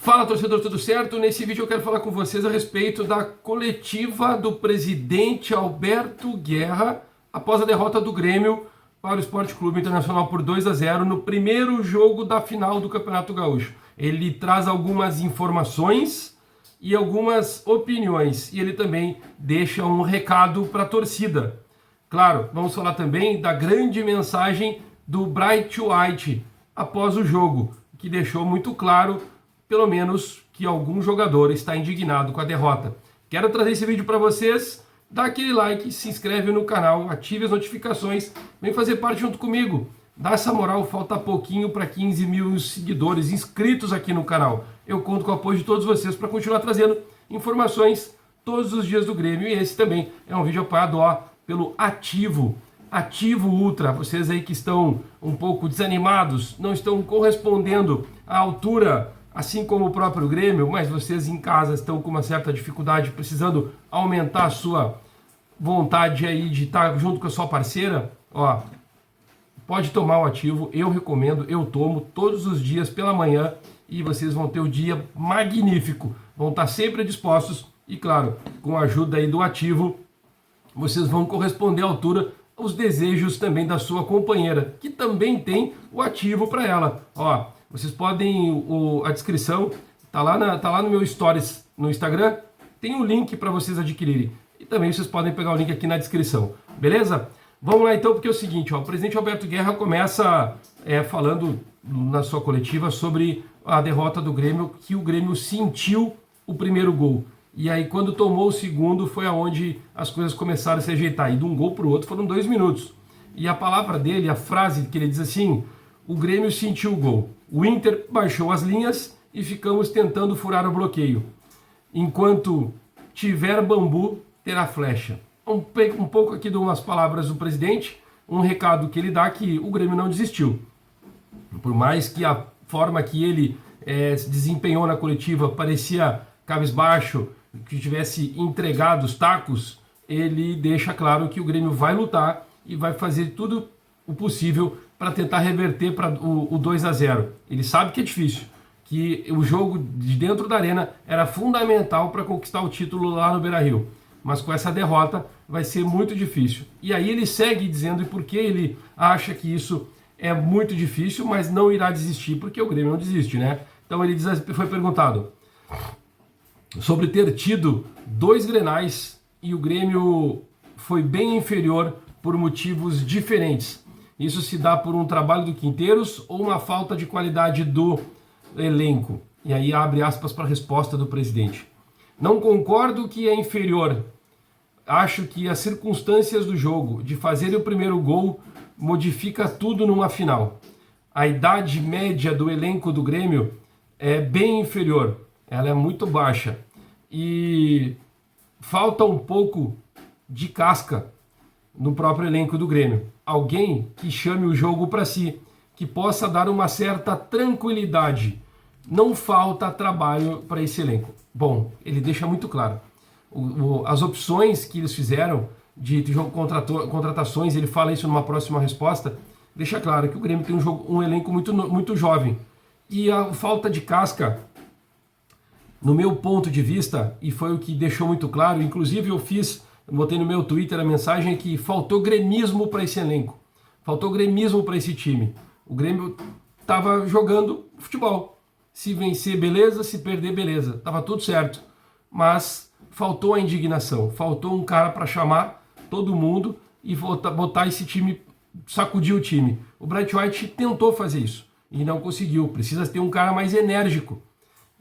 Fala, torcedor, tudo certo? Nesse vídeo eu quero falar com vocês a respeito da coletiva do presidente Alberto Guerra após a derrota do Grêmio para o Sport Clube Internacional por 2-0 no primeiro jogo da final do Campeonato Gaúcho. Ele traz algumas informações e algumas opiniões e ele também deixa um recado para a torcida. Claro, vamos falar também da grande mensagem do Bright White após o jogo, que deixou muito claro, pelo menos, que algum jogador está indignado com a derrota. Quero trazer esse vídeo para vocês, dá aquele like, se inscreve no canal, ative as notificações, vem fazer parte junto comigo. Dá essa moral, falta pouquinho para 15 mil seguidores inscritos aqui no canal. Eu conto com o apoio de todos vocês para continuar trazendo informações todos os dias do Grêmio. E esse também é um vídeo apoiado pelo Ativo Ultra. Vocês aí que estão um pouco desanimados, não estão correspondendo à altura, assim como o próprio Grêmio, mas vocês em casa estão com uma certa dificuldade, precisando aumentar a sua vontade aí de estar junto com a sua parceira, pode tomar o Ativo, eu recomendo, eu tomo todos os dias pela manhã e vocês vão ter o dia magnífico, vão estar sempre dispostos e, claro, com a ajuda aí do Ativo, vocês vão corresponder à altura aos desejos também da sua companheira, que também tem o Ativo para ela. Vocês podem, a descrição, tá lá no meu Stories no Instagram, tem um link para vocês adquirirem. E também vocês podem pegar o link aqui na descrição, beleza? Vamos lá então, porque é o seguinte, o presidente Alberto Guerra começa falando na sua coletiva sobre a derrota do Grêmio, que o Grêmio sentiu o primeiro gol. E aí quando tomou o segundo foi aonde as coisas começaram a se ajeitar. E de um gol para o outro foram 2 minutos. E a palavra dele, a frase que ele diz assim: o Grêmio sentiu o gol. O Inter baixou as linhas e ficamos tentando furar o bloqueio. Enquanto tiver bambu, terá flecha. Um pouco aqui de umas palavras do presidente, um recado que ele dá que o Grêmio não desistiu. Por mais que a forma que ele se desempenhou na coletiva parecia cabisbaixo, que tivesse entregado os tacos, ele deixa claro que o Grêmio vai lutar e vai fazer tudo o possível para tentar reverter para o 2-0. Ele sabe que é difícil, que o jogo de dentro da arena era fundamental para conquistar o título lá no Beira-Rio. Mas com essa derrota vai ser muito difícil. E aí ele segue dizendo e por que ele acha que isso é muito difícil, mas não irá desistir, porque o Grêmio não desiste, né? Então ele foi perguntado sobre ter tido 2 Grenais e o Grêmio foi bem inferior por motivos diferentes. Isso se dá por um trabalho do Quinteiros ou uma falta de qualidade do elenco? E aí abre aspas para a resposta do presidente. Não concordo que é inferior. Acho que as circunstâncias do jogo, de fazer o primeiro gol, modifica tudo numa final. A idade média do elenco do Grêmio é bem inferior. Ela é muito baixa. E falta um pouco de casca no próprio elenco do Grêmio. Alguém que chame o jogo para si, que possa dar uma certa tranquilidade. Não falta trabalho para esse elenco. Bom, ele deixa muito claro. As opções que eles fizeram de contratações, ele fala isso numa próxima resposta, deixa claro que o Grêmio tem um elenco muito jovem. E a falta de casca, no meu ponto de vista, e foi o que deixou muito claro, inclusive eu botei no meu Twitter a mensagem que faltou gremismo para esse elenco, faltou gremismo para esse time. O Grêmio estava jogando futebol. Se vencer, beleza, se perder, beleza. Estava tudo certo. Mas faltou a indignação, faltou um cara para chamar todo mundo e botar esse time, sacudir o time. O Bright White tentou fazer isso e não conseguiu. Precisa ter um cara mais enérgico.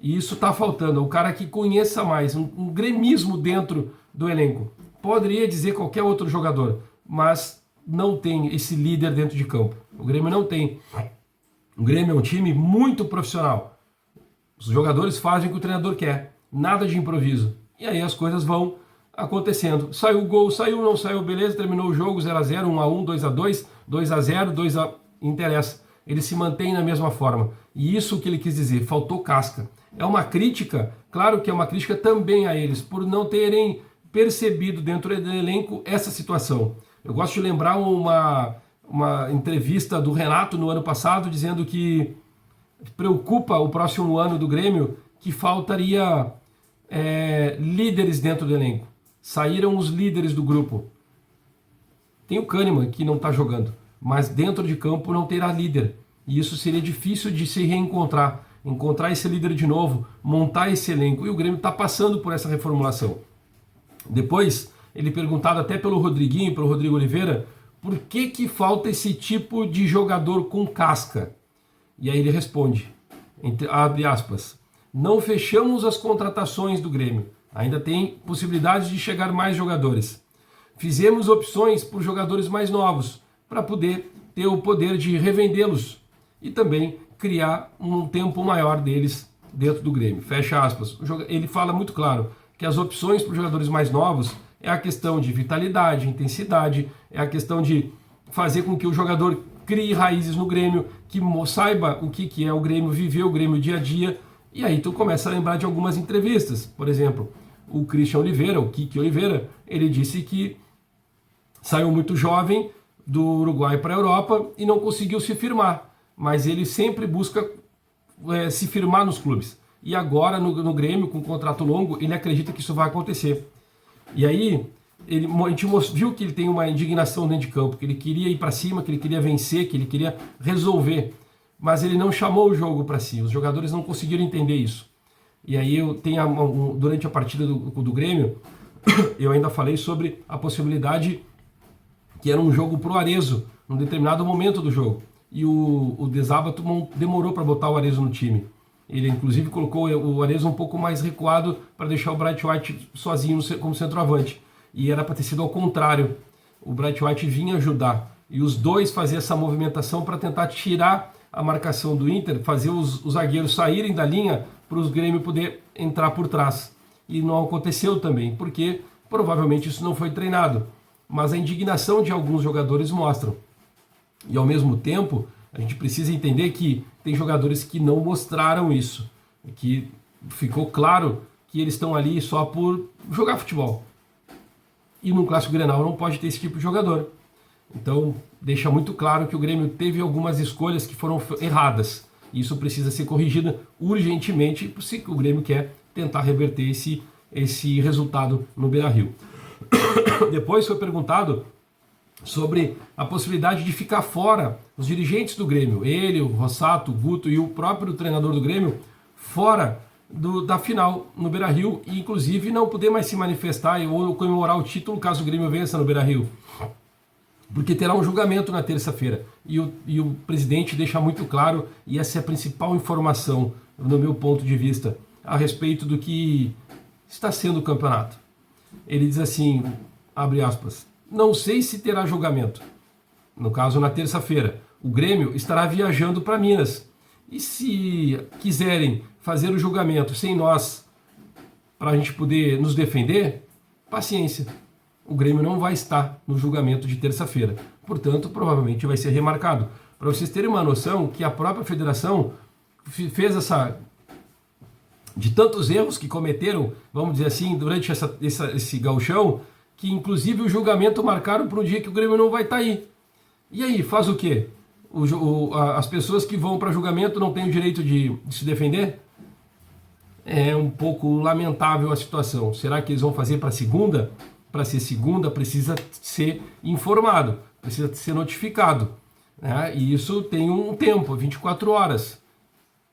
E isso está faltando. Um cara que conheça mais, um gremismo dentro do elenco. Poderia dizer qualquer outro jogador, mas não tem esse líder dentro de campo. O Grêmio não tem. O Grêmio é um time muito profissional. Os jogadores fazem o que o treinador quer. Nada de improviso. E aí as coisas vão acontecendo. Saiu o gol, saiu, não saiu, beleza, terminou o jogo 0-0, 1-1, 2-2, 2-0, 2-1, interessa. Ele se mantém na mesma forma. E isso que ele quis dizer, faltou casca. É uma crítica, claro que é uma crítica também a eles, por não terem percebido dentro do elenco essa situação. Eu gosto de lembrar uma entrevista do Renato no ano passado, dizendo que preocupa o próximo ano do Grêmio que faltaria líderes dentro do elenco. Saíram os líderes do grupo. Tem o Kahneman, que não está jogando, mas dentro de campo não terá líder. E isso seria difícil de se reencontrar, encontrar esse líder de novo, montar esse elenco. E o Grêmio está passando por essa reformulação. Depois, ele perguntado até pelo Rodriguinho, pelo Rodrigo Oliveira, por que falta esse tipo de jogador com casca? E aí ele responde, abre aspas, não fechamos as contratações do Grêmio. Ainda tem possibilidade de chegar mais jogadores. Fizemos opções por jogadores mais novos, para poder ter o poder de revendê-los e também criar um tempo maior deles dentro do Grêmio. Fecha aspas. Ele fala muito claro que as opções para os jogadores mais novos é a questão de vitalidade, intensidade, é a questão de fazer com que o jogador crie raízes no Grêmio, que saiba o que é o Grêmio, viver o Grêmio dia a dia. E aí tu começa a lembrar de algumas entrevistas. Por exemplo, o Christian Oliveira, o Kiki Oliveira, ele disse que saiu muito jovem do Uruguai para a Europa e não conseguiu se firmar. Mas ele sempre busca se firmar nos clubes. E agora no Grêmio, com um contrato longo, ele acredita que isso vai acontecer. E aí, a gente viu que ele tem uma indignação dentro de campo, que ele queria ir para cima, que ele queria vencer, que ele queria resolver. Mas ele não chamou o jogo para si, os jogadores não conseguiram entender isso. E aí durante a partida do Grêmio, eu ainda falei sobre a possibilidade que era um jogo para o Arezzo, num determinado momento do jogo. E o De Zárate demorou para botar o Arezzo no time. Ele inclusive colocou o Arezzo um pouco mais recuado para deixar o Bright White sozinho como centroavante. E era para ter sido ao contrário. O Bright White vinha ajudar. E os dois faziam essa movimentação para tentar tirar a marcação do Inter, fazer os zagueiros saírem da linha para os Grêmio poder entrar por trás. E não aconteceu também, porque provavelmente isso não foi treinado. Mas a indignação de alguns jogadores mostram. E ao mesmo tempo, a gente precisa entender que tem jogadores que não mostraram isso, que ficou claro que eles estão ali só por jogar futebol. E no Clássico Grenal não pode ter esse tipo de jogador. Então, deixa muito claro que o Grêmio teve algumas escolhas que foram erradas. E isso precisa ser corrigido urgentemente se o Grêmio quer tentar reverter esse resultado no Beira-Rio. Depois foi perguntado sobre a possibilidade de ficar fora, os dirigentes do Grêmio, ele, o Rossato, o Guto e o próprio treinador do Grêmio, fora da final no Beira-Rio, e inclusive não poder mais se manifestar ou comemorar o título caso o Grêmio vença no Beira-Rio. Porque terá um julgamento na terça-feira. E o presidente deixa muito claro, e essa é a principal informação, no meu ponto de vista, a respeito do que está sendo o campeonato. Ele diz assim, abre aspas, não sei se terá julgamento. No caso, na terça-feira, o Grêmio estará viajando para Minas. E se quiserem fazer o julgamento sem nós, para a gente poder nos defender, paciência. O Grêmio não vai estar no julgamento de terça-feira. Portanto, provavelmente vai ser remarcado. Para vocês terem uma noção que a própria federação fez de tantos erros que cometeram, vamos dizer assim, durante esse gauchão, que inclusive o julgamento marcaram para um dia que o Grêmio não vai estar aí. E aí, faz o quê? As pessoas que vão para julgamento não têm o direito de se defender? É um pouco lamentável a situação. Será que eles vão fazer para segunda? Para ser segunda, precisa ser informado, precisa ser notificado. Né? E isso tem um tempo, 24 horas.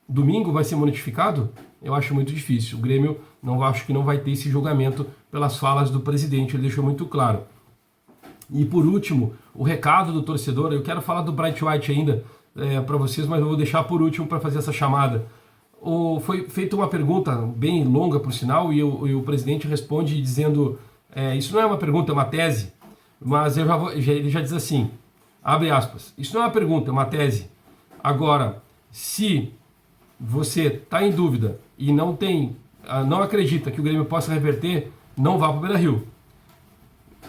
Domingo vai ser notificado? Eu acho muito difícil. O Grêmio acho que não vai ter esse julgamento pelas falas do presidente, ele deixou muito claro. E por último, o recado do torcedor, eu quero falar do Bright White ainda para vocês, mas eu vou deixar por último para fazer essa chamada. Foi feita uma pergunta bem longa, por sinal, e o presidente responde dizendo, isso não é uma pergunta, é uma tese, mas ele já diz assim, abre aspas, isso não é uma pergunta, é uma tese. Agora, se você está em dúvida e não acredita que o Grêmio possa reverter, não vá para o Beira-Rio.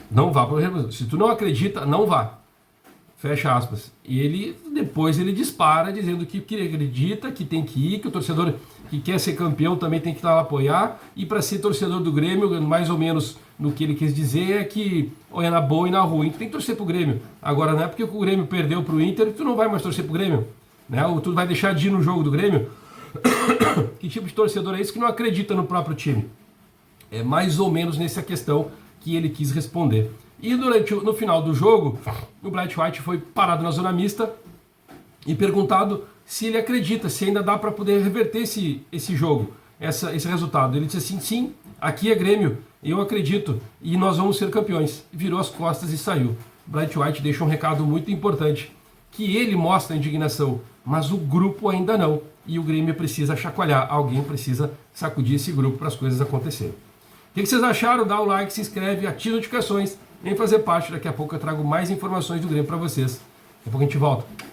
Não vá para o Beira-Rio. Se tu não acredita, não vá. Fecha aspas. E depois ele dispara dizendo que acredita, que tem que ir, que o torcedor que quer ser campeão também tem que estar lá apoiar. E para ser torcedor do Grêmio, mais ou menos no que ele quis dizer, é que ou é na boa e na ruim. Tu tem que torcer para o Grêmio. Agora não é porque o Grêmio perdeu para o Inter que tu não vai mais torcer para o Grêmio. Né? Ou tu vai deixar de ir no jogo do Grêmio. Que tipo de torcedor é esse que não acredita no próprio time? É mais ou menos nessa questão que ele quis responder. E no final do jogo, o Bright White foi parado na zona mista e perguntado se ele acredita, se ainda dá para poder reverter esse jogo, esse resultado. Ele disse assim, sim, aqui é Grêmio, eu acredito e nós vamos ser campeões. Virou as costas e saiu. Bright White deixa um recado muito importante, que ele mostra a indignação, mas o grupo ainda não. E o Grêmio precisa chacoalhar, alguém precisa sacudir esse grupo para as coisas acontecerem. O que vocês acharam? Dá o like, se inscreve, ativa as notificações, vem fazer parte. Daqui a pouco eu trago mais informações do Grêmio para vocês. Daqui a pouco a gente volta.